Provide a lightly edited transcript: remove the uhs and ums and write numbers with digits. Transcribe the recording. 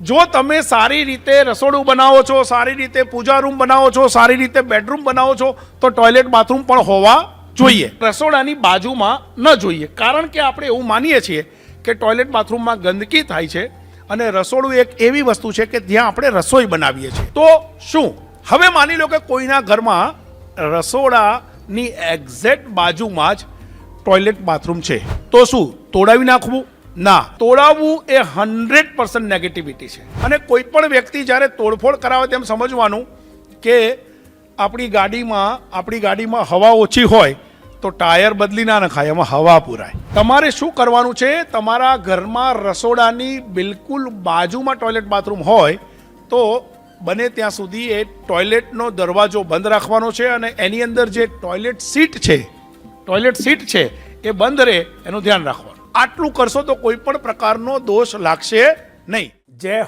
જો તમે સારી રીતે રસોડું બનાવો છો, સારી રીતે પૂજા રૂમ બનાવો છો, સારી રીતે બેડરૂમ બનાવો છો, તો ટોયલેટ બાથરૂમ પણ હોવા જોઈએ. રસોડાની બાજુમાં ન જોઈએ, કારણ કે આપણે એવું માનીએ છીએ કે ટોયલેટ બાથરૂમમાં ગંદકી થાય છે અને રસોડું એક એવી વસ્તુ છે કે જ્યાં આપણે રસોઈ બનાવીએ છીએ. તો શું હવે માની લો કે કોઈના ઘરમાં રસોડાની એક્ઝેક્ટ બાજુમાં જ ટોયલેટ બાથરૂમ છે, તો શું તોડાવી નાખવું? ના, તોડાવવું એ 100% નેગેટિવિટી છે. અને કોઈ પણ વ્યક્તિ જ્યારે તોડફોડ કરાવે તેમ સમજવાનું કે આપણી ગાડીમાં હવા ઓછી હોય તો ટાયર બદલી ના નખાય, એમાં હવા પુરાય. તમારે શું કરવાનું છે, તમારા ઘરમાં રસોડાની બિલકુલ બાજુમાં ટોયલેટ બાથરૂમ હોય તો બને ત્યાં સુધી એ ટોયલેટનો દરવાજો બંધ રાખવાનો છે અને એની અંદર જે ટોયલેટ સીટ છે એ બંધ રહે એનું ધ્યાન રાખવાનું. આટલું કરશો તો કોઈ પણ પ્રકારનો દોષ લાગશે નહીં. જય